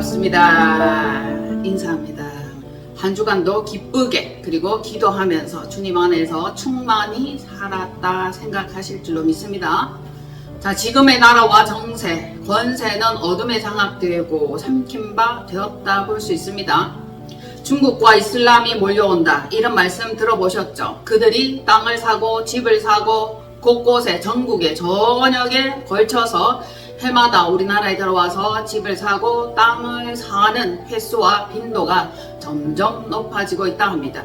반갑습니다. 인사합니다. 한 주간도 기쁘게 그리고 기도하면서 주님 안에서 충만히 살았다 생각하실 줄로 믿습니다. 자, 지금의 나라와 정세, 권세는 어둠에 장악되고 삼킨 바 되었다 볼 수 있습니다. 중국과 이슬람이 몰려온다, 이런 말씀 들어보셨죠? 그들이 땅을 사고 집을 사고 곳곳에 전국에 전역에 걸쳐서 해마다 우리나라에 들어와서 집을 사고 땅을 사는 횟수와 빈도가 점점 높아지고 있다 합니다.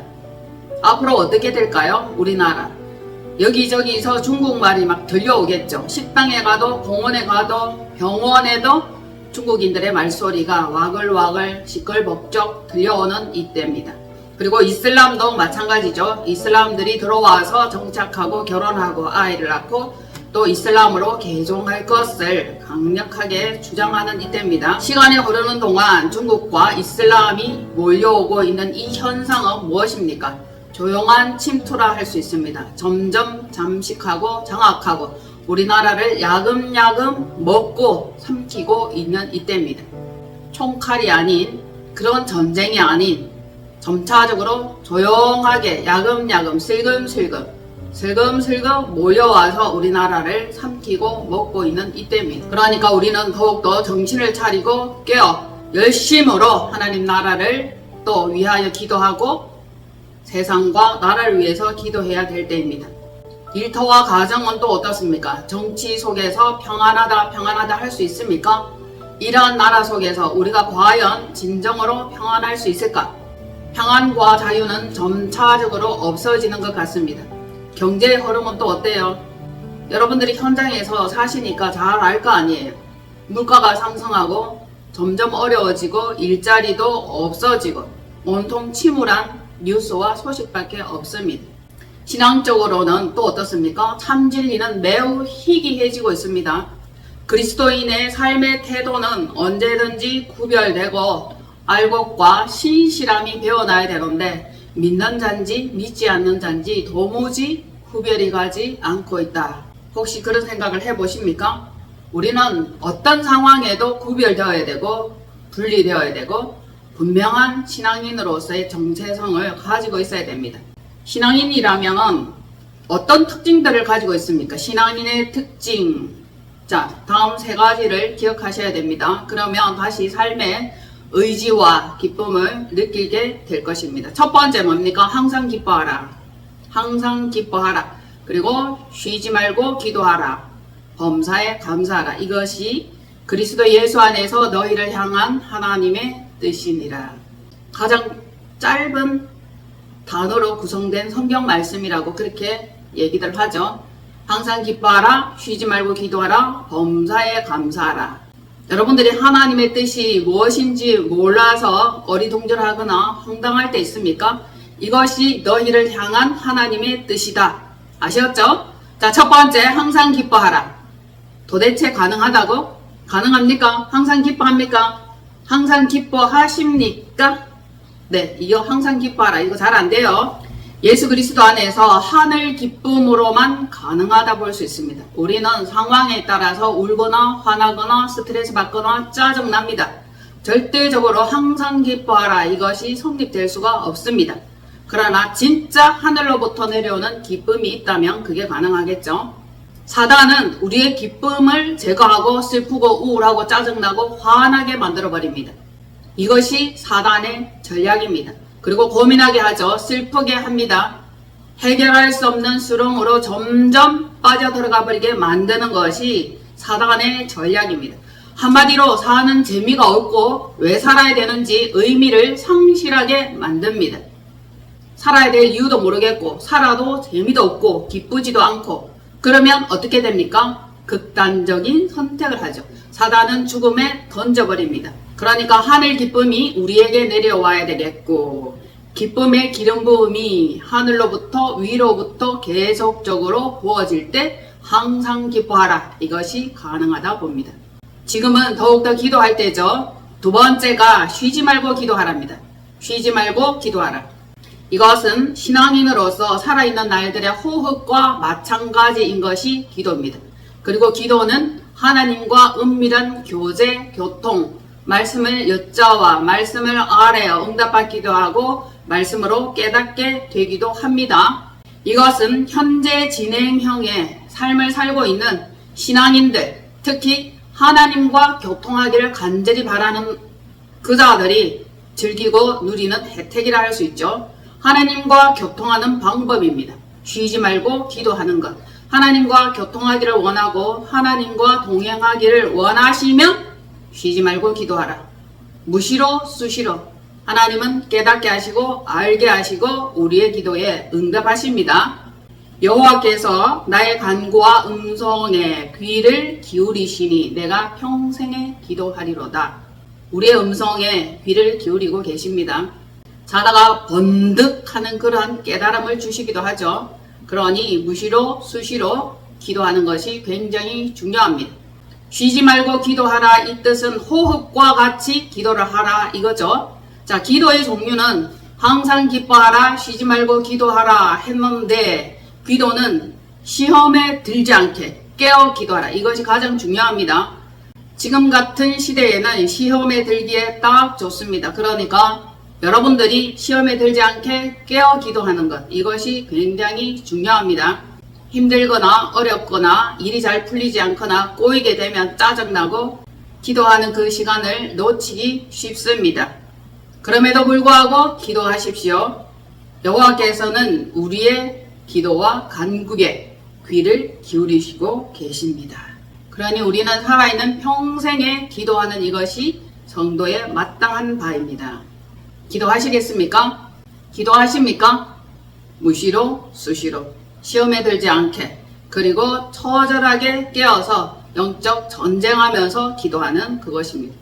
앞으로 어떻게 될까요? 우리나라 여기저기서 중국말이 막 들려오겠죠. 식당에 가도 공원에 가도 병원에도 중국인들의 말소리가 와글와글 시끌벅적 들려오는 이때입니다. 그리고 이슬람도 마찬가지죠. 이슬람들이 들어와서 정착하고 결혼하고 아이를 낳고 또 이슬람으로 개종할 것을 강력하게 주장하는 이때입니다. 시간이 흐르는 동안 중국과 이슬람이 몰려오고 있는 이 현상은 무엇입니까? 조용한 침투라 할 수 있습니다. 점점 잠식하고 장악하고 우리나라를 야금야금 먹고 삼키고 있는 이때입니다. 총칼이 아닌, 그런 전쟁이 아닌, 점차적으로 조용하게 야금야금 슬금슬금 몰려와서 우리나라를 삼키고 먹고 있는 이때입니다. 그러니까 우리는 더욱더 정신을 차리고 깨어 열심으로 하나님 나라를 또 위하여 기도하고 세상과 나라를 위해서 기도해야 될 때입니다. 일터와 가정은 또 어떻습니까? 정치 속에서 평안하다 할 수 있습니까? 이러한 나라 속에서 우리가 과연 진정으로 평안할 수 있을까? 평안과 자유는 점차적으로 없어지는 것 같습니다. 경제의 흐름은 또 어때요? 여러분들이 현장에서 사시니까 잘 알 거 아니에요. 물가가 상승하고 점점 어려워지고 일자리도 없어지고 온통 침울한 뉴스와 소식밖에 없습니다. 신앙적으로는 또 어떻습니까? 참 진리는 매우 희귀해지고 있습니다. 그리스도인의 삶의 태도는 언제든지 구별되고 알곡과 신실함이 배어나야 되는데 믿는 잔지 믿지 않는 잔지 도무지 구별이 가지 않고 있다. 혹시 그런 생각을 해보십니까? 우리는 어떤 상황에도 구별되어야 되고 분리되어야 되고 분명한 신앙인으로서의 정체성을 가지고 있어야 됩니다. 신앙인이라면 어떤 특징들을 가지고 있습니까? 신앙인의 특징. 자, 다음 세 가지를 기억하셔야 됩니다. 그러면 다시 삶의 의지와 기쁨을 느끼게 될 것입니다. 첫 번째 뭡니까? 항상 기뻐하라. 항상 기뻐하라. 그리고 쉬지 말고 기도하라. 범사에 감사하라. 이것이 그리스도 예수 안에서 너희를 향한 하나님의 뜻이니라. 가장 짧은 단어로 구성된 성경 말씀이라고 그렇게 얘기들 하죠. 항상 기뻐하라. 쉬지 말고 기도하라. 범사에 감사하라. 여러분들이 하나님의 뜻이 무엇인지 몰라서 어리둥절하거나 황당할 때 있습니까? 이것이 너희를 향한 하나님의 뜻이다. 아셨죠? 자, 첫 번째, 항상 기뻐하라. 도대체 가능하다고? 가능합니까? 항상 기뻐합니까? 항상 기뻐하십니까? 네, 이거 항상 기뻐하라. 이거 잘 안 돼요. 예수 그리스도 안에서 하늘 기쁨으로만 가능하다 볼 수 있습니다. 우리는 상황에 따라서 울거나 화나거나 스트레스 받거나 짜증납니다. 절대적으로 항상 기뻐하라. 이것이 성립될 수가 없습니다. 그러나 진짜 하늘로부터 내려오는 기쁨이 있다면 그게 가능하겠죠. 사단은 우리의 기쁨을 제거하고 슬프고 우울하고 짜증나고 화나게 만들어버립니다. 이것이 사단의 전략입니다. 그리고 고민하게 하죠. 슬프게 합니다. 해결할 수 없는 수렁으로 점점 빠져들어가 버리게 만드는 것이 사단의 전략입니다. 한마디로 사는 재미가 없고 왜 살아야 되는지 의미를 상실하게 만듭니다. 살아야 될 이유도 모르겠고 살아도 재미도 없고 기쁘지도 않고 그러면 어떻게 됩니까? 극단적인 선택을 하죠. 사단은 죽음에 던져버립니다. 그러니까 하늘 기쁨이 우리에게 내려와야 되겠고 기쁨의 기름 부음이 하늘로부터 위로부터 계속적으로 부어질 때 항상 기뻐하라. 이것이 가능하다 봅니다. 지금은 더욱더 기도할 때죠. 두 번째가 쉬지 말고 기도하랍니다. 쉬지 말고 기도하라. 이것은 신앙인으로서 살아있는 날들의 호흡과 마찬가지인 것이 기도입니다. 그리고 기도는 하나님과 은밀한 교제, 교통, 말씀을 여짜와 말씀을 아뢰어 응답받기도 하고 말씀으로 깨닫게 되기도 합니다. 이것은 현재 진행형의 삶을 살고 있는 신앙인들, 특히 하나님과 교통하기를 간절히 바라는 그자들이 즐기고 누리는 혜택이라 할 수 있죠. 하나님과 교통하는 방법입니다. 쉬지 말고 기도하는 것. 하나님과 교통하기를 원하고 하나님과 동행하기를 원하시면 쉬지 말고 기도하라. 무시로 수시로 하나님은 깨닫게 하시고 알게 하시고 우리의 기도에 응답하십니다. 여호와께서 나의 간구와 음성에 귀를 기울이시니 내가 평생에 기도하리로다. 우리의 음성에 귀를 기울이고 계십니다. 자다가 번득하는 그러한 깨달음을 주시기도 하죠. 그러니 무시로 수시로 기도하는 것이 굉장히 중요합니다. 쉬지 말고 기도하라 이 뜻은 호흡과 같이 기도를 하라 이거죠. 자, 기도의 종류는 항상 기뻐하라, 쉬지 말고 기도하라 했는데 기도는 시험에 들지 않게 깨어 기도하라. 이것이 가장 중요합니다. 지금 같은 시대에는 시험에 들기에 딱 좋습니다. 그러니까 여러분들이 시험에 들지 않게 깨어 기도하는 것, 이것이 굉장히 중요합니다. 힘들거나 어렵거나 일이 잘 풀리지 않거나 꼬이게 되면 짜증나고 기도하는 그 시간을 놓치기 쉽습니다. 그럼에도 불구하고 기도하십시오. 여호와께서는 우리의 기도와 간구에 귀를 기울이시고 계십니다. 그러니 우리는 살아있는 평생에 기도하는 이것이 성도의 마땅한 바입니다. 기도하시겠습니까? 기도하십니까? 무시로 수시로 시험에 들지 않게 그리고 처절하게 깨어서 영적 전쟁하면서 기도하는 그것입니다.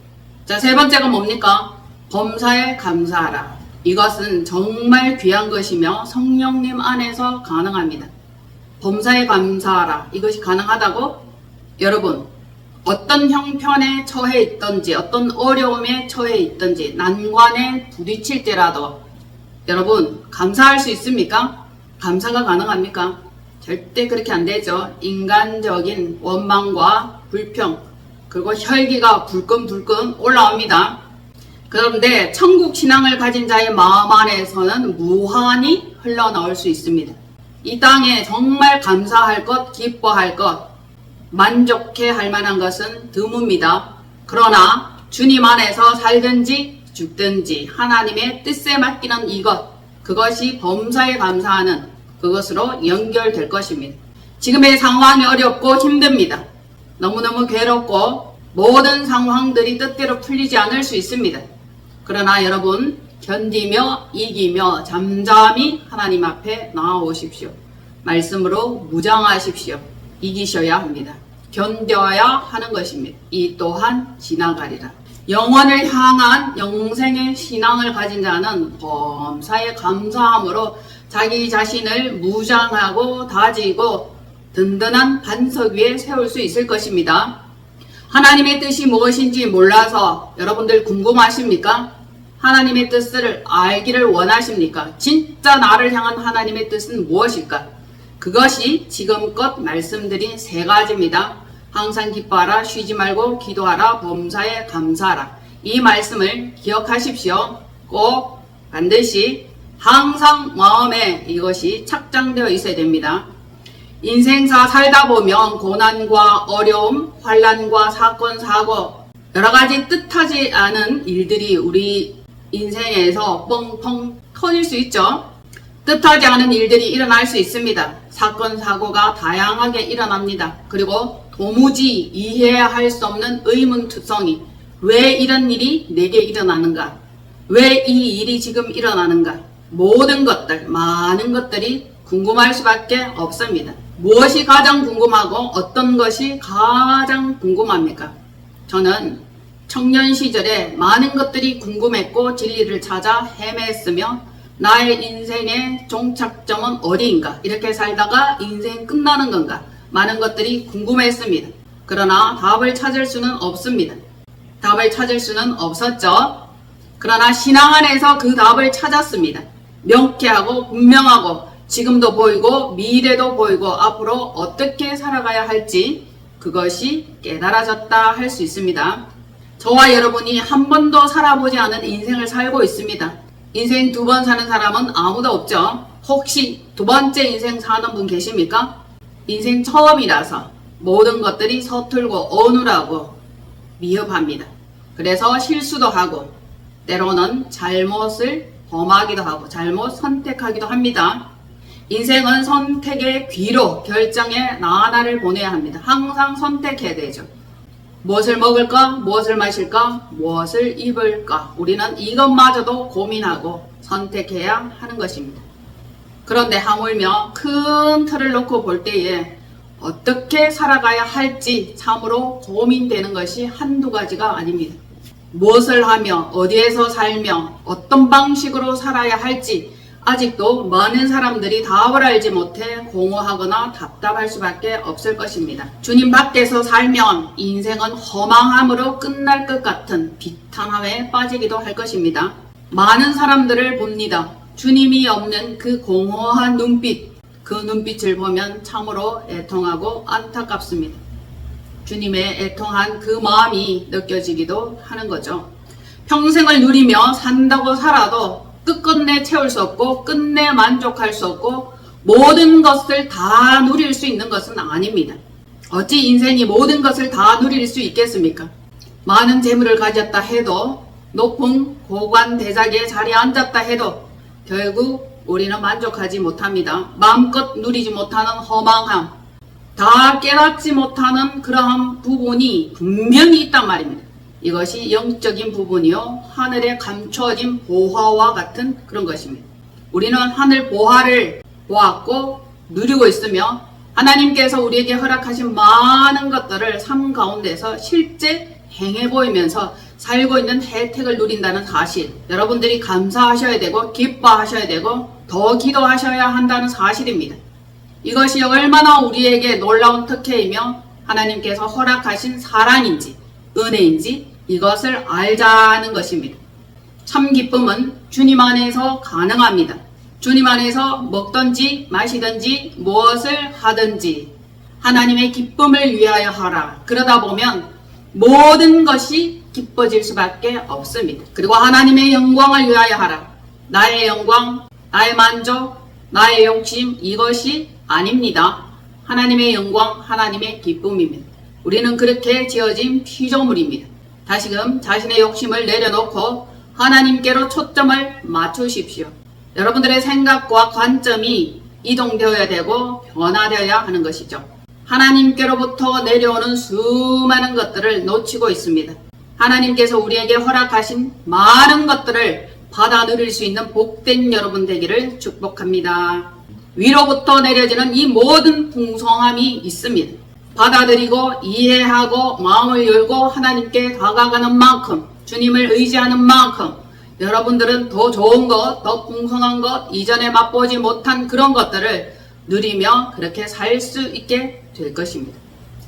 자, 세 번째가 뭡니까? 범사에 감사하라. 이것은 정말 귀한 것이며 성령님 안에서 가능합니다. 범사에 감사하라. 이것이 가능하다고? 여러분, 어떤 형편에 처해 있든지 어떤 어려움에 처해 있든지 난관에 부딪힐 때라도 여러분 감사할 수 있습니까? 감사가 가능합니까? 절대 그렇게 안 되죠. 인간적인 원망과 불평 그리고 혈기가 불끈불끈 올라옵니다. 그런데 천국 신앙을 가진 자의 마음 안에서는 무한히 흘러나올 수 있습니다. 이 땅에 정말 감사할 것, 기뻐할 것, 만족해 할 만한 것은 드뭅니다. 그러나 주님 안에서 살든지 죽든지 하나님의 뜻에 맡기는 이것, 그것이 범사에 감사하는 그것으로 연결될 것입니다. 지금의 상황이 어렵고 힘듭니다. 너무너무 괴롭고 모든 상황들이 뜻대로 풀리지 않을 수 있습니다. 그러나 여러분 견디며 이기며 잠잠히 하나님 앞에 나아오십시오. 말씀으로 무장하십시오. 이기셔야 합니다. 견뎌야 하는 것입니다. 이 또한 지나가리라. 영원을 향한 영생의 신앙을 가진 자는 범사에 감사함으로 자기 자신을 무장하고 다지고 든든한 반석 위에 세울 수 있을 것입니다. 하나님의 뜻이 무엇인지 몰라서 여러분들 궁금하십니까? 하나님의 뜻을 알기를 원하십니까? 진짜 나를 향한 하나님의 뜻은 무엇일까? 그것이 지금껏 말씀드린 세 가지입니다. 항상 기뻐하라, 쉬지 말고 기도하라, 범사에 감사하라. 이 말씀을 기억하십시오. 꼭 반드시 항상 마음에 이것이 착장되어 있어야 됩니다. 인생사 살다 보면 고난과 어려움, 환난과 사건, 사고 여러 가지 뜻하지 않은 일들이 우리 인생에서 뻥뻥 터질 수 있죠. 뜻하지 않은 일들이 일어날 수 있습니다. 사건, 사고가 다양하게 일어납니다. 그리고 도무지 이해할 수 없는 의문투성이 왜 이런 일이 내게 일어나는가? 왜 이 일이 지금 일어나는가? 모든 것들, 많은 것들이 궁금할 수밖에 없습니다. 무엇이 가장 궁금하고 어떤 것이 가장 궁금합니까? 저는 청년 시절에 많은 것들이 궁금했고 진리를 찾아 헤맸으며 나의 인생의 종착점은 어디인가? 이렇게 살다가 인생 끝나는 건가? 많은 것들이 궁금했습니다. 그러나 답을 찾을 수는 없습니다. 답을 찾을 수는 없었죠. 그러나 신앙 안에서 그 답을 찾았습니다. 명쾌하고 분명하고 지금도 보이고 미래도 보이고 앞으로 어떻게 살아가야 할지 그것이 깨달아졌다 할 수 있습니다. 저와 여러분이 한 번도 살아보지 않은 인생을 살고 있습니다. 인생 2번 사는 사람은 아무도 없죠. 혹시 2번째 인생 사는 분 계십니까? 인생 처음이라서 모든 것들이 서툴고 어눌하고 미흡합니다. 그래서 실수도 하고 때로는 잘못을 범하기도 하고 잘못 선택하기도 합니다. 인생은 선택의 귀로 결정의 나날을 보내야 합니다. 항상 선택해야 되죠. 무엇을 먹을까? 무엇을 마실까? 무엇을 입을까? 우리는 이것마저도 고민하고 선택해야 하는 것입니다. 그런데 하물며 큰 틀을 놓고 볼 때에 어떻게 살아가야 할지 참으로 고민되는 것이 한두 가지가 아닙니다. 무엇을 하며 어디에서 살며 어떤 방식으로 살아야 할지 아직도 많은 사람들이 답을 알지 못해 공허하거나 답답할 수밖에 없을 것입니다. 주님 밖에서 살면 인생은 허망함으로 끝날 것 같은 비탄함에 빠지기도 할 것입니다. 많은 사람들을 봅니다. 주님이 없는 그 공허한 눈빛, 그 눈빛을 보면 참으로 애통하고 안타깝습니다. 주님의 애통한 그 마음이 느껴지기도 하는 거죠. 평생을 누리며 산다고 살아도 끝끝내 채울 수 없고 끝내 만족할 수 없고 모든 것을 다 누릴 수 있는 것은 아닙니다. 어찌 인생이 모든 것을 다 누릴 수 있겠습니까? 많은 재물을 가졌다 해도 높은 고관 대작의 자리에 앉았다 해도 결국 우리는 만족하지 못합니다. 마음껏 누리지 못하는 허망함, 다 깨닫지 못하는 그러한 부분이 분명히 있단 말입니다. 이것이 영적인 부분이요 하늘에 감춰진 보화와 같은 그런 것입니다. 우리는 하늘 보화를 보았고 누리고 있으며 하나님께서 우리에게 허락하신 많은 것들을 삶 가운데서 실제 행해 보이면서 살고 있는 혜택을 누린다는 사실, 여러분들이 감사하셔야 되고 기뻐하셔야 되고 더 기도하셔야 한다는 사실입니다. 이것이 얼마나 우리에게 놀라운 특혜이며 하나님께서 허락하신 사랑인지 은혜인지 이것을 알자는 것입니다. 참 기쁨은 주님 안에서 가능합니다. 주님 안에서 먹든지 마시든지 무엇을 하든지 하나님의 기쁨을 위하여 하라. 그러다 보면 모든 것이 기뻐질 수밖에 없습니다. 그리고 하나님의 영광을 위하여 하라. 나의 영광, 나의 만족, 나의 욕심 이것이 아닙니다. 하나님의 영광, 하나님의 기쁨입니다. 우리는 그렇게 지어진 피조물입니다. 다시금 자신의 욕심을 내려놓고 하나님께로 초점을 맞추십시오. 여러분들의 생각과 관점이 이동되어야 되고 변화되어야 하는 것이죠. 하나님께로부터 내려오는 수많은 것들을 놓치고 있습니다. 하나님께서 우리에게 허락하신 많은 것들을 받아 누릴 수 있는 복된 여러분 되기를 축복합니다. 위로부터 내려지는 이 모든 풍성함이 있습니다. 받아들이고 이해하고 마음을 열고 하나님께 다가가는 만큼 주님을 의지하는 만큼 여러분들은 더 좋은 것, 더 풍성한 것, 이전에 맛보지 못한 그런 것들을 누리며 그렇게 살 수 있게 될 것입니다.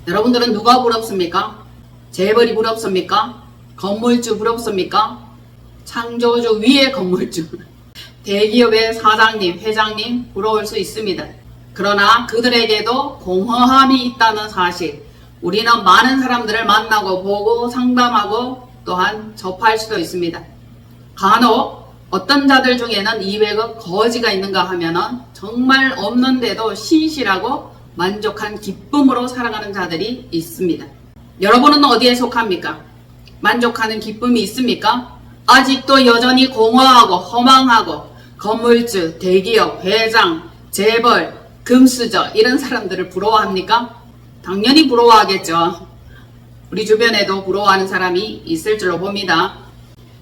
여러분들은 누가 부럽습니까? 재벌이 부럽습니까? 건물주 부럽습니까? 창조주 위의 건물주 대기업의 사장님, 회장님 부러울 수 있습니다. 그러나 그들에게도 공허함이 있다는 사실, 우리는 많은 사람들을 만나고 보고 상담하고 또한 접할 수도 있습니다. 간혹 어떤 자들 중에는 200억 거지가 있는가 하면은 정말 없는데도 신실하고 만족한 기쁨으로 살아가는 자들이 있습니다. 여러분은 어디에 속합니까? 만족하는 기쁨이 있습니까? 아직도 여전히 공허하고 허망하고 건물주, 대기업, 회장, 재벌, 금수저 이런 사람들을 부러워합니까? 당연히 부러워하겠죠. 우리 주변에도 부러워하는 사람이 있을 줄로 봅니다.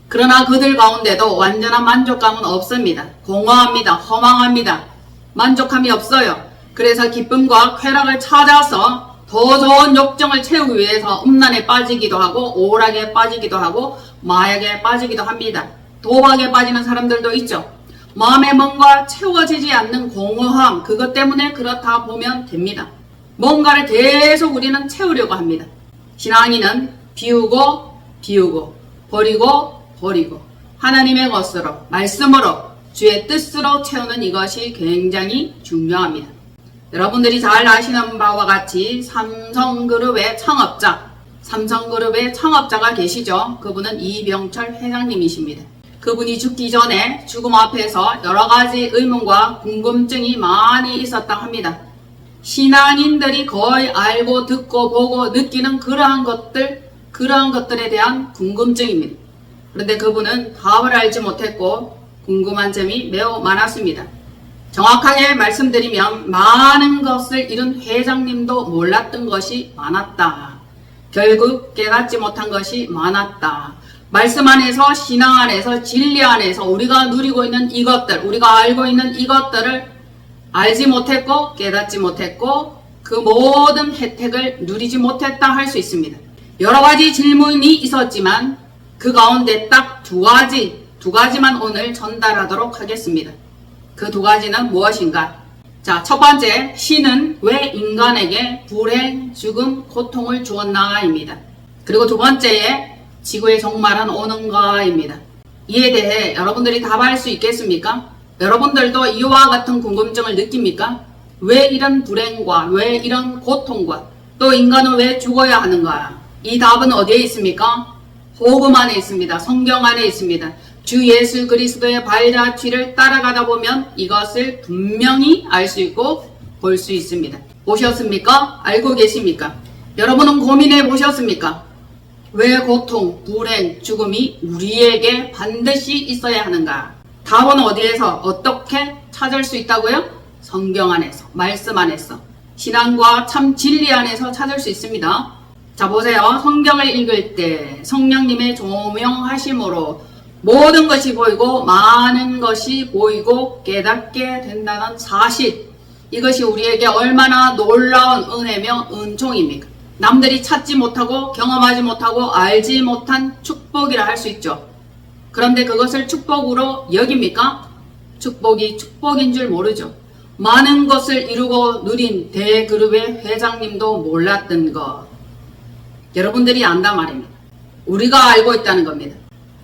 그러나 그들 가운데도 완전한 만족감은 없습니다. 공허합니다. 허망합니다. 만족함이 없어요. 그래서 기쁨과 쾌락을 찾아서 더 좋은 욕정을 채우기 위해서 음란에 빠지기도 하고 오락에 빠지기도 하고 마약에 빠지기도 합니다. 도박에 빠지는 사람들도 있죠. 마음에 뭔가 채워지지 않는 공허함, 그것 때문에 그렇다 보면 됩니다. 뭔가를 계속 우리는 채우려고 합니다. 신앙인은 비우고 버리고 하나님의 것으로, 말씀으로, 주의 뜻으로 채우는 이것이 굉장히 중요합니다. 여러분들이 잘 아시는 바와 같이 삼성그룹의 창업자 삼성그룹의 창업자가 계시죠. 그분은 이병철 회장님이십니다. 그분이 죽기 전에 죽음 앞에서 여러 가지 의문과 궁금증이 많이 있었다 합니다. 신앙인들이 거의 알고 듣고 보고 느끼는 그러한 것들에 대한 궁금증입니다. 그런데 그분은 답을 알지 못했고 궁금한 점이 매우 많았습니다. 정확하게 말씀드리면 많은 것을 잃은 회장님도 몰랐던 것이 많았다. 결국 깨닫지 못한 것이 많았다. 말씀 안에서, 신앙 안에서, 진리 안에서 우리가 누리고 있는 이것들, 우리가 알고 있는 이것들을 알지 못했고 깨닫지 못했고 그 모든 혜택을 누리지 못했다 할 수 있습니다. 여러 가지 질문이 있었지만 그 가운데 딱 두 가지만 오늘 전달하도록 하겠습니다. 그 두 가지는 무엇인가? 자, 첫 번째, 신은 왜 인간에게 불행, 죽음, 고통을 주었나입니다. 그리고 두 번째에 지구의 종말은 오는가입니다. 이에 대해 여러분들이 답할 수 있겠습니까? 여러분들도 이와 같은 궁금증을 느낍니까? 왜 이런 불행과 왜 이런 고통과 또 인간은 왜 죽어야 하는가? 이 답은 어디에 있습니까? 복음 안에 있습니다. 성경 안에 있습니다. 주 예수 그리스도의 발자취를 따라가다 보면 이것을 분명히 알 수 있고 볼 수 있습니다. 보셨습니까? 알고 계십니까? 여러분은 고민해 보셨습니까? 왜 고통, 불행, 죽음이 우리에게 반드시 있어야 하는가? 답은 어디에서 어떻게 찾을 수 있다고요? 성경 안에서, 말씀 안에서, 신앙과 참 진리 안에서 찾을 수 있습니다. 자, 보세요. 성경을 읽을 때 성령님의 조명하심으로 모든 것이 보이고 많은 것이 보이고 깨닫게 된다는 사실, 이것이 우리에게 얼마나 놀라운 은혜며 은총입니까? 남들이 찾지 못하고 경험하지 못하고 알지 못한 축복이라 할 수 있죠. 그런데 그것을 축복으로 여깁니까? 축복이 축복인 줄 모르죠. 많은 것을 이루고 누린 대그룹의 회장님도 몰랐던 것, 여러분들이 안다 말입니다. 우리가 알고 있다는 겁니다.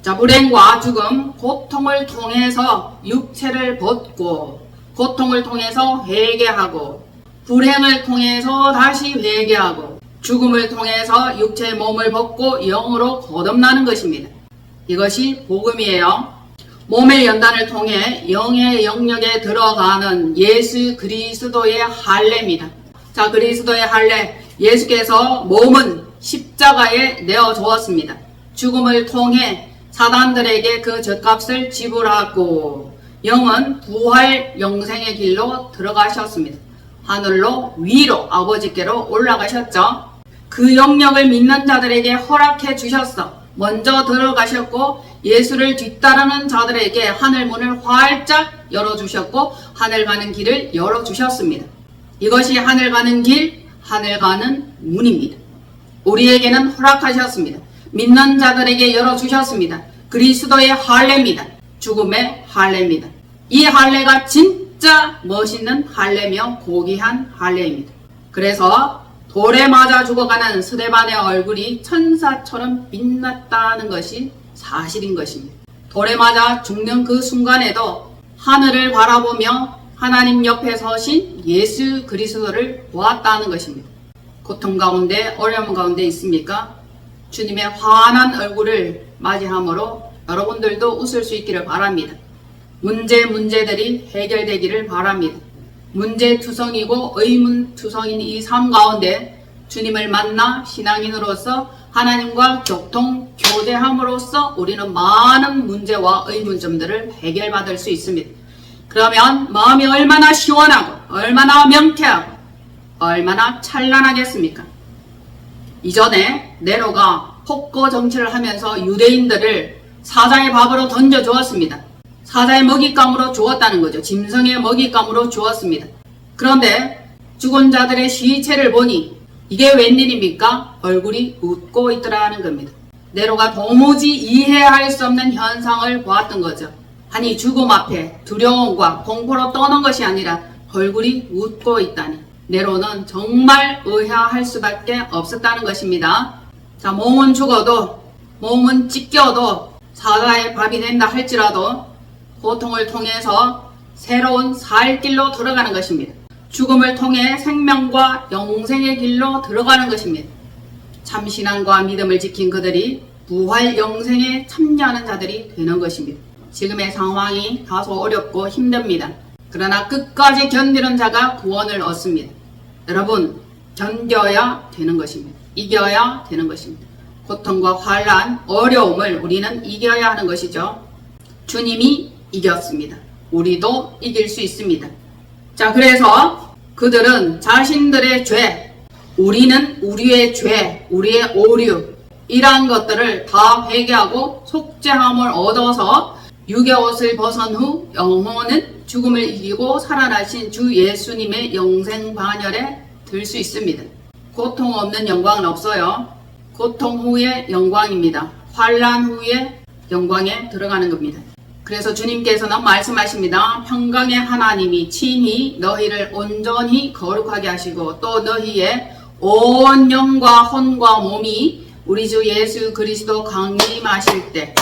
자, 불행과 죽음, 고통을 통해서 육체를 벗고 고통을 통해서 회개하고 불행을 통해서 다시 회개하고 죽음을 통해서 육체의 몸을 벗고 영으로 거듭나는 것입니다. 이것이 복음이에요. 몸의 연단을 통해 영의 영역에 들어가는 예수 그리스도의 할례입니다. 자, 그리스도의 할례, 예수께서 몸은 십자가에 내어 주었습니다. 죽음을 통해 사단들에게 그 죗값을 지불하고 영은 부활 영생의 길로 들어가셨습니다. 하늘로 위로 아버지께로 올라가셨죠. 그 영역을 믿는 자들에게 허락해 주셨어. 먼저 들어가셨고 예수를 뒤따르는 자들에게 하늘 문을 활짝 열어주셨고 하늘 가는 길을 열어주셨습니다. 이것이 하늘 가는 길, 하늘 가는 문입니다. 우리에게는 허락하셨습니다. 믿는 자들에게 열어주셨습니다. 그리스도의 할례입니다. 죽음의 할례입니다. 이 할례가 진짜 멋있는 할례며 고귀한 할례입니다. 그래서 돌에 맞아 죽어가는 스데반의 얼굴이 천사처럼 빛났다는 것이 사실인 것입니다. 돌에 맞아 죽는 그 순간에도 하늘을 바라보며 하나님 옆에 서신 예수 그리스도를 보았다는 것입니다. 고통 가운데, 어려움 가운데 있습니까? 주님의 환한 얼굴을 맞이함으로 여러분들도 웃을 수 있기를 바랍니다. 문제들이 해결되기를 바랍니다. 문제투성이고 의문투성인 이 삶 가운데 주님을 만나 신앙인으로서 하나님과 교통, 교제함으로써 우리는 많은 문제와 의문점들을 해결받을 수 있습니다. 그러면 마음이 얼마나 시원하고 얼마나 명쾌하고 얼마나 찬란하겠습니까? 이전에 네로가 폭거 정치를 하면서 유대인들을 사자의 밥으로 던져주었습니다. 사자의 먹잇감으로 주었다는 거죠. 짐승의 먹잇감으로 주었습니다. 그런데 죽은 자들의 시체를 보니 이게 웬일입니까? 얼굴이 웃고 있더라는 겁니다. 네로가 도무지 이해할 수 없는 현상을 보았던 거죠. 아니, 죽음 앞에 두려움과 공포로 떠는 것이 아니라 얼굴이 웃고 있다니. 네로는 정말 의아할 수밖에 없었다는 것입니다. 자, 몸은 죽어도, 몸은 찢겨도 사자의 밥이 된다 할지라도 고통을 통해서 새로운 살 길로 들어가는 것입니다. 죽음을 통해 생명과 영생의 길로 들어가는 것입니다. 참 신앙과 믿음을 지킨 그들이 부활 영생에 참여하는 자들이 되는 것입니다. 지금의 상황이 다소 어렵고 힘듭니다. 그러나 끝까지 견디는 자가 구원을 얻습니다. 여러분, 견뎌야 되는 것입니다. 이겨야 되는 것입니다. 고통과 환난, 어려움을 우리는 이겨야 하는 것이죠. 주님이 이겼습니다. 우리도 이길 수 있습니다. 자, 그래서 그들은 자신들의 죄, 우리는 우리의 죄, 우리의 오류, 이러한 것들을 다 회개하고 속죄함을 얻어서 육의 옷을 벗은 후 영혼은 죽음을 이기고 살아나신 주 예수님의 영생 반열에 들 수 있습니다. 고통 없는 영광은 없어요. 고통 후에 영광입니다. 환난 후에 영광에 들어가는 겁니다. 그래서 주님께서는 말씀하십니다. 평강의 하나님이 친히 너희를 온전히 거룩하게 하시고 또 너희의 온 영과 혼과 몸이 우리 주 예수 그리스도 강림하실 때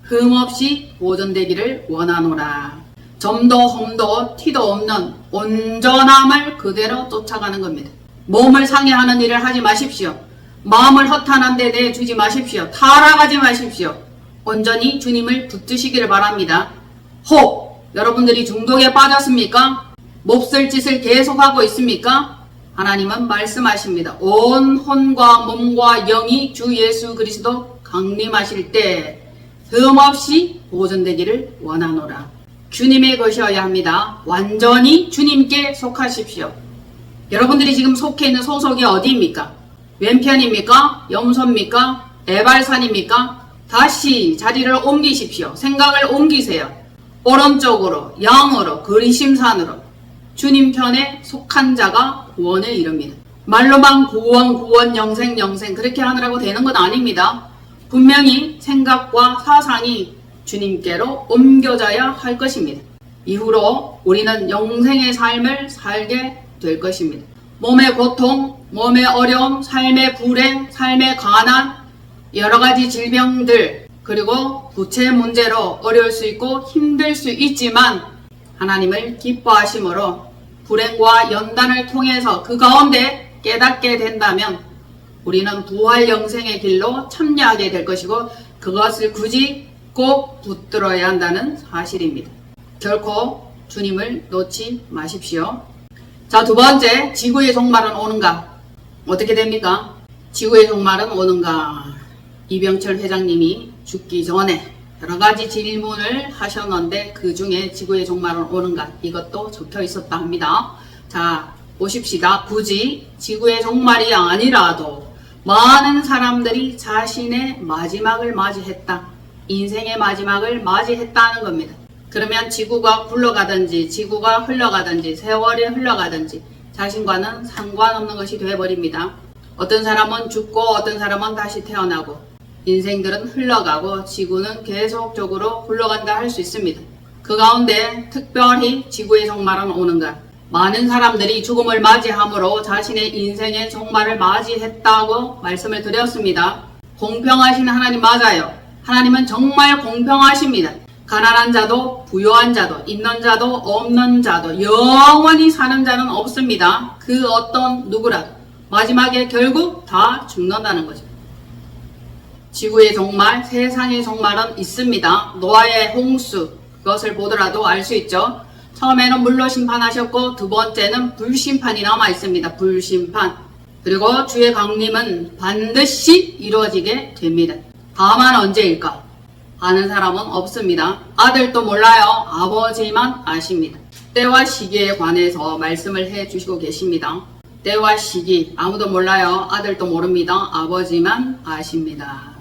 흠없이 보존되기를 원하노라. 점도 흠도 티도 없는 온전함을 그대로 쫓아가는 겁니다. 몸을 상해하는 일을 하지 마십시오. 마음을 허탄한 데 내주지 마십시오. 타락하지 마십시오. 온전히 주님을 붙드시기를 바랍니다. 혹 여러분들이 중독에 빠졌습니까? 몹쓸 짓을 계속하고 있습니까? 하나님은 말씀하십니다. 온 혼과 몸과 영이 주 예수 그리스도 강림하실 때 흠없이 보존되기를 원하노라. 주님의 것이어야 합니다. 완전히 주님께 속하십시오. 여러분들이 지금 속해 있는 소속이 어디입니까? 왼편입니까? 염소입니까? 에발산입니까? 다시 자리를 옮기십시오. 생각을 옮기세요. 오른쪽으로, 양으로, 그리심산으로. 주님 편에 속한 자가 구원을 이룹니다. 말로만 구원, 영생 그렇게 하느라고 되는 건 아닙니다. 분명히 생각과 사상이 주님께로 옮겨져야 할 것입니다. 이후로 우리는 영생의 삶을 살게 될 것입니다. 몸의 고통, 몸의 어려움, 삶의 불행, 삶의 가난, 여러가지 질병들, 그리고 부채 문제로 어려울 수 있고 힘들 수 있지만 하나님을 기뻐하심으로 불행과 연단을 통해서 그 가운데 깨닫게 된다면 우리는 부활 영생의 길로 참여하게 될 것이고 그것을 굳이 꼭 붙들어야 한다는 사실입니다. 결코 주님을 놓지 마십시오. 자, 두 번째, 지구의 종말은 오는가? 어떻게 됩니까? 지구의 종말은 오는가? 이병철 회장님이 죽기 전에 여러 가지 질문을 하셨는데 그 중에 지구의 종말은 오는가? 이것도 적혀 있었다 합니다. 자, 보십시다. 굳이 지구의 종말이 아니라도 많은 사람들이 자신의 마지막을 맞이했다. 인생의 마지막을 맞이했다는 겁니다. 그러면 지구가 굴러가든지 지구가 흘러가든지 세월이 흘러가든지 자신과는 상관없는 것이 되어버립니다. 어떤 사람은 죽고 어떤 사람은 다시 태어나고 인생들은 흘러가고 지구는 계속적으로 굴러간다 할 수 있습니다. 그 가운데 특별히 지구의 종말은 오는가? 많은 사람들이 죽음을 맞이함으로 자신의 인생의 종말을 맞이했다고 말씀을 드렸습니다. 공평하신 하나님 맞아요. 하나님은 정말 공평하십니다. 가난한 자도 부유한 자도 있는 자도 없는 자도 영원히 사는 자는 없습니다. 그 어떤 누구라도 마지막에 결국 다 죽는다는 거죠. 지구의 종말, 세상의 종말은 있습니다. 노아의 홍수 그것을 보더라도 알 수 있죠. 처음에는 물로 심판하셨고 두 번째는 불심판이 남아 있습니다. 불심판. 그리고 주의 강림은 반드시 이루어지게 됩니다. 다만 언제일까? 아는 사람은 없습니다. 아들도 몰라요. 아버지만 아십니다. 때와 시기에 관해서 말씀을 해주시고 계십니다. 때와 시기 아무도 몰라요. 아들도 모릅니다. 아버지만 아십니다.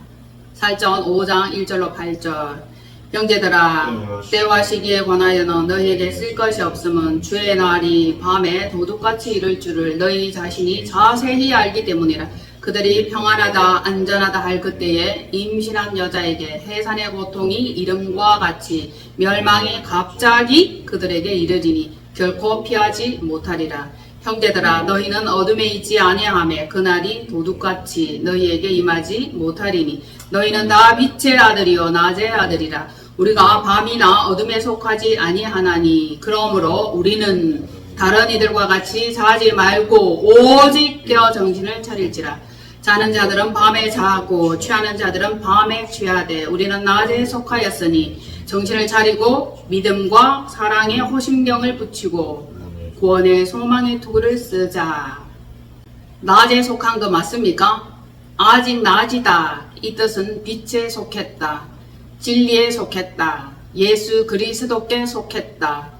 살전 5장 1절로 8절. 형제들아, 때와 시기에 관하여는 너희에게 쓸 것이 없음은 주의 날이 밤에 도둑같이 이를 줄을 너희 자신이 자세히 알기 때문이라. 그들이 평안하다 안전하다 할 그때에 임신한 여자에게 해산의 고통이 이름과 같이 멸망이 갑자기 그들에게 이르리니 결코 피하지 못하리라. 형제들아, 너희는 어둠에 있지 아니하매 그날이 도둑같이 너희에게 임하지 못하리니 너희는 다 빛의 아들이요 낮의 아들이라. 우리가 밤이나 어둠에 속하지 아니하나니 그러므로 우리는 다른 이들과 같이 자지 말고 오직 깨어 정신을 차릴지라. 자는 자들은 밤에 자고 취하는 자들은 밤에 취하되 우리는 낮에 속하였으니 정신을 차리고 믿음과 사랑의 호심경을 붙이고 구원의 소망의 도구를 쓰자. 낮에 속한 거 맞습니까? 아직 낮이다. 이 뜻은 빛에 속했다. 진리에 속했다. 예수 그리스도께 속했다.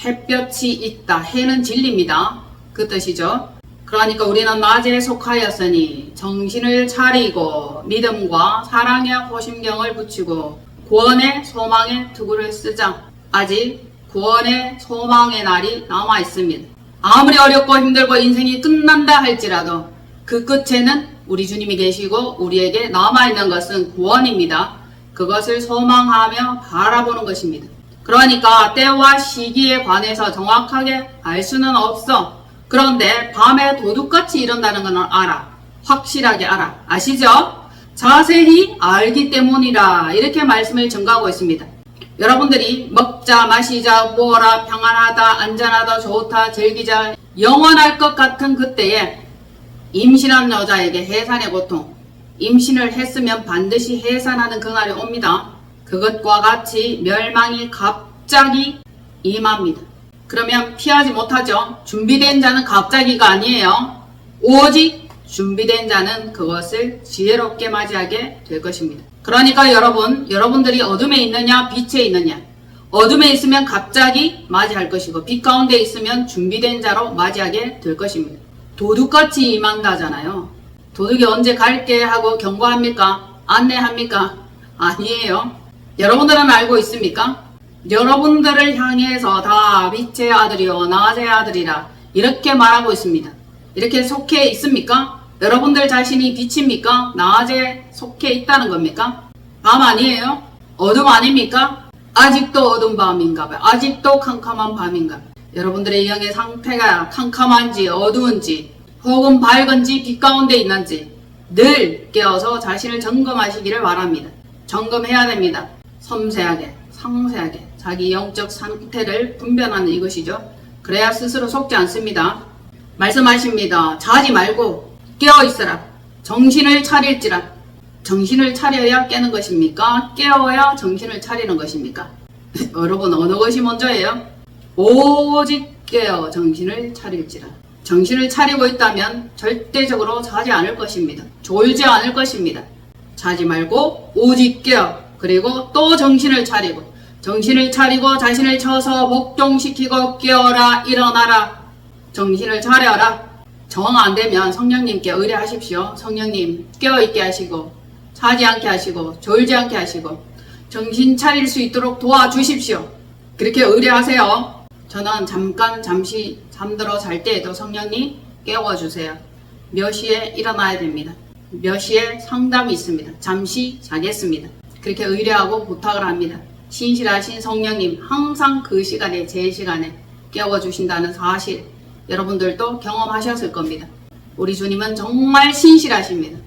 햇볕이 있다. 해는 진리입니다. 그 뜻이죠. 그러니까 우리는 낮에 속하였으니 정신을 차리고 믿음과 사랑의 호심경을 붙이고 구원의 소망의 투구를 쓰자. 아직 구원의 소망의 날이 남아 있습니다. 아무리 어렵고 힘들고 인생이 끝난다 할지라도 그 끝에는 우리 주님이 계시고 우리에게 남아있는 것은 구원입니다. 그것을 소망하며 바라보는 것입니다. 그러니까 때와 시기에 관해서 정확하게 알 수는 없어. 그런데 밤에 도둑같이 이른다는 건 알아. 확실하게 알아. 아시죠? 자세히 알기 때문이라 이렇게 말씀을 증거하고 있습니다. 여러분들이 먹자 마시자 무어라 평안하다 안전하다 좋다 즐기자 영원할 것 같은 그때에 임신한 여자에게 해산의 고통, 임신을 했으면 반드시 해산하는 그날이 옵니다. 그것과 같이 멸망이 갑자기 임합니다. 그러면 피하지 못하죠. 준비된 자는 갑자기가 아니에요. 오직 준비된 자는 그것을 지혜롭게 맞이하게 될 것입니다. 그러니까 여러분들이 어둠에 있느냐 빛에 있느냐, 어둠에 있으면 갑자기 맞이할 것이고 빛 가운데 있으면 준비된 자로 맞이하게 될 것입니다. 도둑같이 임한다잖아요. 도둑이 언제 갈게 하고 경고합니까? 안내합니까? 아니에요. 여러분들은 알고 있습니까? 여러분들을 향해서 다 빛의 아들이요 낮의 아들이라 이렇게 말하고 있습니다. 이렇게 속해 있습니까? 여러분들 자신이 빛입니까? 낮에 속해 있다는 겁니까? 밤 아니에요? 어둠 아닙니까? 아직도 어두운 밤인가 봐요. 아직도 캄캄한 밤인가 봐요. 여러분들의 영의 상태가 캄캄한지 어두운지 혹은 밝은지 빛 가운데 있는지 늘 깨어서 자신을 점검하시기를 바랍니다. 점검해야 됩니다. 섬세하게 상세하게 자기 영적 상태를 분별하는 이것이죠. 그래야 스스로 속지 않습니다. 말씀하십니다. 자지 말고 깨어있으라. 정신을 차릴지라. 정신을 차려야 깨는 것입니까? 깨어야 정신을 차리는 것입니까? 여러분 어느 것이 먼저예요? 오직 깨어 정신을 차릴지라. 정신을 차리고 있다면 절대적으로 자지 않을 것입니다. 졸지 않을 것입니다. 자지 말고 오직 깨어 그리고 또 정신을 차리고 정신을 차리고 자신을 쳐서 복종시키고 깨어라 일어나라. 정신을 차려라. 정 안되면 성령님께 의뢰하십시오. 성령님 깨어있게 하시고 자지 않게 하시고 졸지 않게 하시고 정신 차릴 수 있도록 도와주십시오. 그렇게 의뢰하세요. 저는 잠시 잠들어 잘 때에도 성령님 깨워주세요. 몇 시에 일어나야 됩니다. 몇 시에 상담이 있습니다. 잠시 자겠습니다. 그렇게 의뢰하고 부탁을 합니다. 신실하신 성령님 항상 그 시간에 제 시간에 깨워주신다는 사실 여러분들도 경험하셨을 겁니다. 우리 주님은 정말 신실하십니다.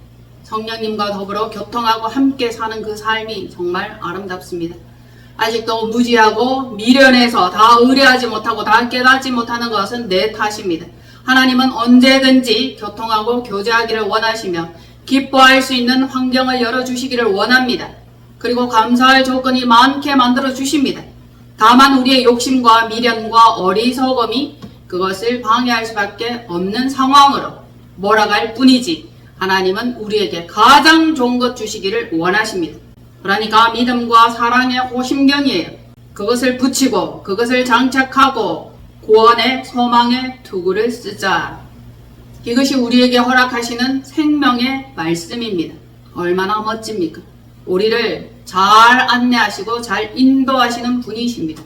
성령님과 더불어 교통하고 함께 사는 그 삶이 정말 아름답습니다. 아직도 무지하고 미련해서 다 의뢰하지 못하고 다 깨닫지 못하는 것은 내 탓입니다. 하나님은 언제든지 교통하고 교제하기를 원하시며 기뻐할 수 있는 환경을 열어주시기를 원합니다. 그리고 감사할 조건이 많게 만들어 주십니다. 다만 우리의 욕심과 미련과 어리석음이 그것을 방해할 수밖에 없는 상황으로 몰아갈 뿐이지 하나님은 우리에게 가장 좋은 것 주시기를 원하십니다. 그러니까 믿음과 사랑의 호심경이에요. 그것을 붙이고 그것을 장착하고 구원의 소망의 투구를 쓰자. 이것이 우리에게 허락하시는 생명의 말씀입니다. 얼마나 멋집니까? 우리를 잘 안내하시고 잘 인도하시는 분이십니다.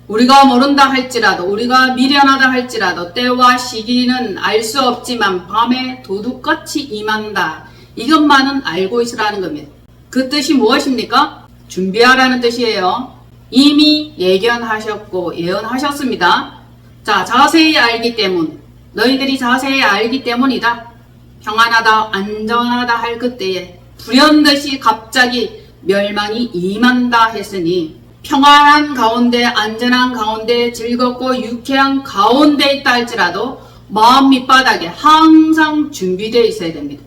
우리가 모른다 할지라도 우리가 미련하다 할지라도 때와 시기는 알 수 없지만 밤에 도둑같이 임한다. 이것만은 알고 있으라는 겁니다. 그 뜻이 무엇입니까? 준비하라는 뜻이에요. 이미 예견하셨고 예언하셨습니다. 자, 자세히 알기 때문. 너희들이 자세히 알기 때문이다. 평안하다 안전하다 할 그때에 불현듯이 갑자기 멸망이 임한다 했으니 평안한 가운데 안전한 가운데 즐겁고 유쾌한 가운데 있다 할지라도 마음 밑바닥에 항상 준비되어 있어야 됩니다.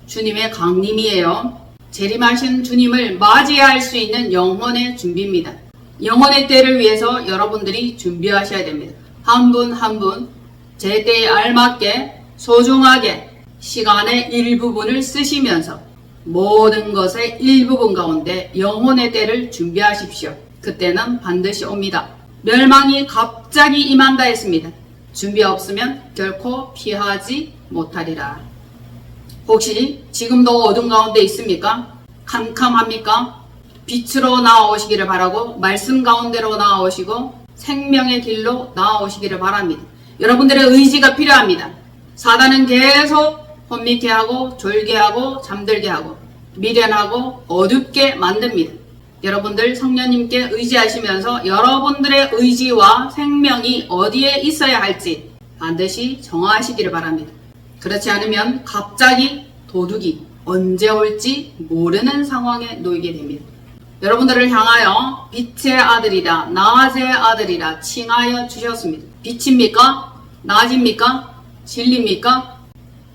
주님의 강림이에요. 재림하신 주님을 맞이할 수 있는 영혼의 준비입니다. 영혼의 때를 위해서 여러분들이 준비하셔야 됩니다. 한 분 한 분 제때에 알맞게 소중하게 시간의 일부분을 쓰시면서 모든 것의 일부분 가운데 영혼의 때를 준비하십시오. 그때는 반드시 옵니다. 멸망이 갑자기 임한다 했습니다. 준비 없으면 결코 피하지 못하리라. 혹시 지금도 어둠 가운데 있습니까? 캄캄합니까? 빛으로 나아오시기를 바라고 말씀 가운데로 나아오시고 생명의 길로 나아오시기를 바랍니다. 여러분들의 의지가 필요합니다. 사단은 계속 혼미케 하고 졸게 하고 잠들게 하고 미련하고 어둡게 만듭니다. 여러분들 성령님께 의지하시면서 여러분들의 의지와 생명이 어디에 있어야 할지 반드시 정하시기를 바랍니다. 그렇지 않으면 갑자기 도둑이 언제 올지 모르는 상황에 놓이게 됩니다. 여러분들을 향하여 빛의 아들이라 낮의 아들이라 칭하여 주셨습니다. 빛입니까? 낮입니까? 진리입니까?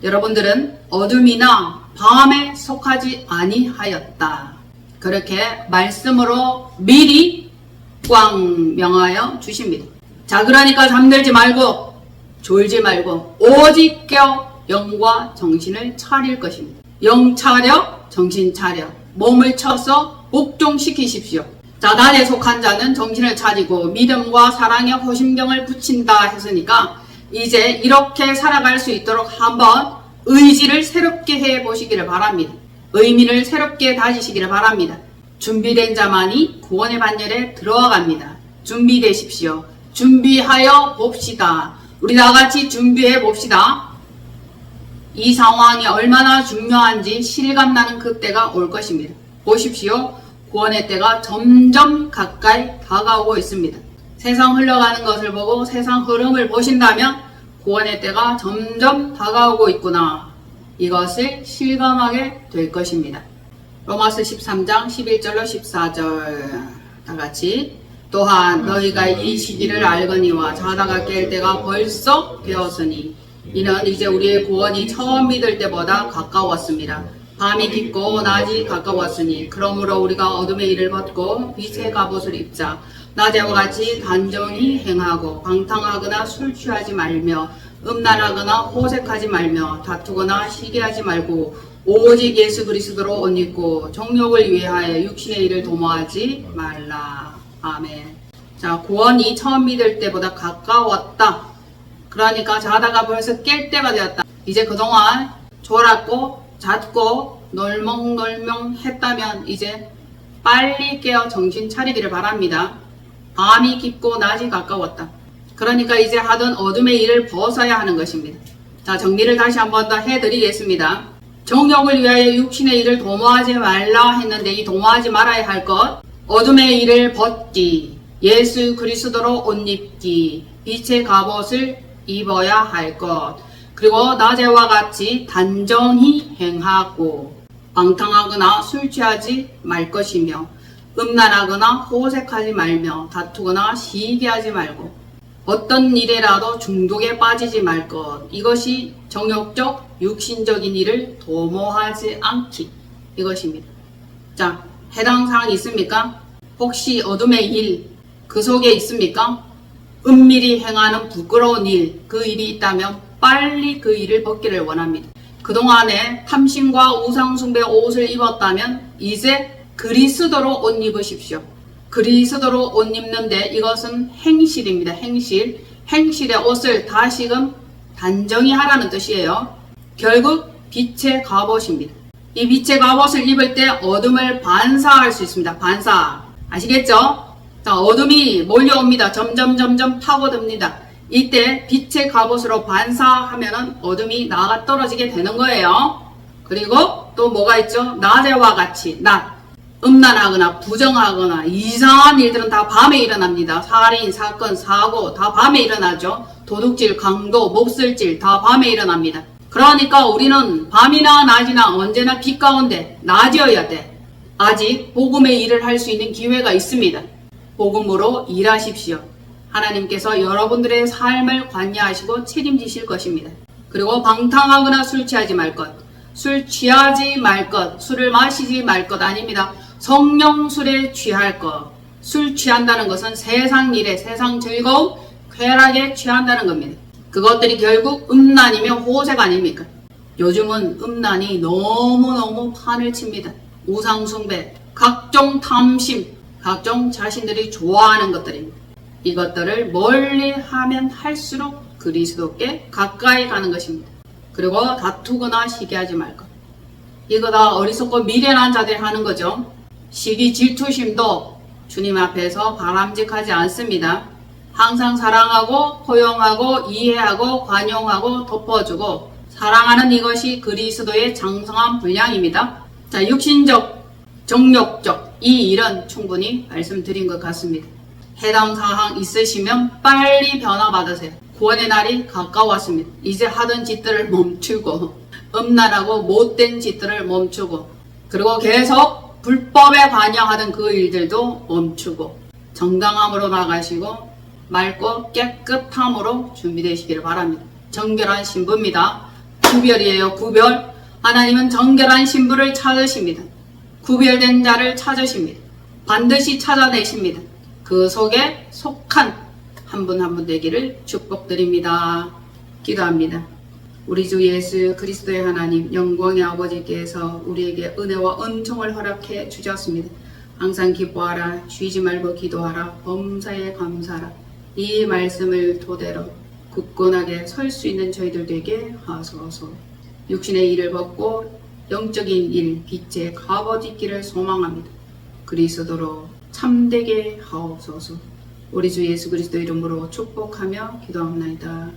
여러분들은 어둠이나 밤에 속하지 아니하였다. 그렇게 말씀으로 미리 꽝 명하여 주십니다. 자, 그러니까 잠들지 말고 졸지 말고 오직 깨어 영과 정신을 차릴 것입니다. 영 차려 정신 차려 몸을 쳐서 복종시키십시오. 자, 낮에 속한 자는 정신을 차리고 믿음과 사랑에 호심경을 붙인다 했으니까 이제 이렇게 살아갈 수 있도록 한번 의지를 새롭게 해보시기를 바랍니다. 의미를 새롭게 다지시기를 바랍니다. 준비된 자만이 구원의 반열에 들어갑니다. 준비되십시오. 준비하여 봅시다. 우리 다같이 준비해 봅시다. 이 상황이 얼마나 중요한지 실감나는 그때가 올 것입니다. 보십시오. 구원의 때가 점점 가까이 다가오고 있습니다. 세상 흘러가는 것을 보고 세상 흐름을 보신다면 구원의 때가 점점 다가오고 있구나. 이것을 실감하게 될 것입니다. 로마서 13장 11절로 14절 다같이 또한 너희가 이 시기를 알거니와 자다가 깰 때가 벌써 되었으니 이는 이제 우리의 구원이 처음 믿을 때보다 가까웠습니다. 밤이 깊고 낮이 가까웠으니 그러므로 우리가 어둠의 일을 벗고 빛의 갑옷을 입자. 낮에와 같이 단정히 행하고 방탕하거나 술 취하지 말며 음란하거나 호색하지 말며 다투거나 시기하지 말고 오직 예수 그리스도로 옷 입고 정욕을 위하여 육신의 일을 도모하지 말라. 아멘. 자, 구원이 처음 믿을 때보다 가까웠다. 그러니까 자다가 벌써 깰 때가 되었다. 이제 그동안 졸았고 잤고 널멍널멍 했다면 이제 빨리 깨어 정신 차리기를 바랍니다. 밤이 깊고 낮이 가까웠다. 그러니까 이제 하던 어둠의 일을 벗어야 하는 것입니다. 자, 정리를 다시 한 번 더 해드리겠습니다. 정욕을 위하여 육신의 일을 도모하지 말라 했는데 이 도모하지 말아야 할 것, 어둠의 일을 벗기, 예수 그리스도로 옷 입기, 빛의 갑옷을 입어야 할 것, 그리고 낮에와 같이 단정히 행하고 방탕하거나 술 취하지 말 것이며 음란하거나 호색하지 말며 다투거나 시기하지 말고 어떤 일에라도 중독에 빠지지 말 것. 이것이 정욕적 육신적인 일을 도모하지 않기. 이것입니다. 자, 해당 사항이 있습니까? 혹시 어둠의 일 그 속에 있습니까? 은밀히 행하는 부끄러운 일, 그 일이 있다면 빨리 그 일을 벗기를 원합니다. 그동안에 탐심과 우상숭배 옷을 입었다면 이제 그리스도로 옷 입으십시오. 그리스도로 옷 입는데 이것은 행실입니다. 행실. 행실의 옷을 다시금 단정히 하라는 뜻이에요. 결국 빛의 갑옷입니다. 이 빛의 갑옷을 입을 때 어둠을 반사할 수 있습니다. 반사. 아시겠죠? 자, 어둠이 몰려옵니다. 점점 파고듭니다. 이때 빛의 갑옷으로 반사하면은 어둠이 나가 떨어지게 되는 거예요. 그리고 또 뭐가 있죠? 낮에와 같이 낮. 음란하거나 부정하거나 이상한 일들은 다 밤에 일어납니다. 살인, 사건, 사고 다 밤에 일어나죠. 도둑질, 강도, 몹쓸질 다 밤에 일어납니다. 그러니까 우리는 밤이나 낮이나 언제나 빛 가운데 낮이어야 돼. 아직 복음의 일을 할 수 있는 기회가 있습니다. 복음으로 일하십시오. 하나님께서 여러분들의 삶을 관여하시고 책임지실 것입니다. 그리고 방탕하거나 술 취하지 말 것. 술 취하지 말 것, 술을 마시지 말 것 아닙니다. 성령술에 취할 것. 술 취한다는 것은 세상 일에, 세상 즐거움, 쾌락에 취한다는 겁니다. 그것들이 결국 음란이며 호색 아닙니까? 요즘은 음란이 너무너무 판을 칩니다. 우상숭배, 각종 탐심, 각종 자신들이 좋아하는 것들입니다. 이것들을 멀리 하면 할수록 그리스도께 가까이 가는 것입니다. 그리고 다투거나 시기하지 말 것. 이거 다 어리석고 미련한 자들이 하는 거죠. 시기 질투심도 주님 앞에서 바람직하지 않습니다. 항상 사랑하고 포용하고 이해하고 관용하고 덮어주고 사랑하는 이것이 그리스도의 장성한 분량입니다. 자, 육신적, 정욕적 이 일은 충분히 말씀드린 것 같습니다. 해당 사항 있으시면 빨리 변화받으세요. 구원의 날이 가까웠습니다. 이제 하던 짓들을 멈추고 음란하고 못된 짓들을 멈추고 그리고 계속 불법에 관여하던 그 일들도 멈추고 정당함으로 나가시고 맑고 깨끗함으로 준비되시기를 바랍니다. 정결한 신부입니다. 구별이에요. 구별. 하나님은 정결한 신부를 찾으십니다. 구별된 자를 찾으십니다. 반드시 찾아내십니다. 그 속에 속한 한 분 한 분 되기를 축복드립니다. 기도합니다. 우리 주 예수 그리스도의 하나님 영광의 아버지께서 우리에게 은혜와 은총을 허락해 주셨습니다. 항상 기뻐하라, 쉬지 말고 기도하라, 범사에 감사하라. 이 말씀을 토대로 굳건하게 설 수 있는 저희들 되게 하소서. 육신의 일을 벗고 영적인 일, 빛의 갑옷 입기를 소망합니다. 그리스도로 참되게 하옵소서. 우리 주 예수 그리스도 이름으로 축복하며 기도합니다.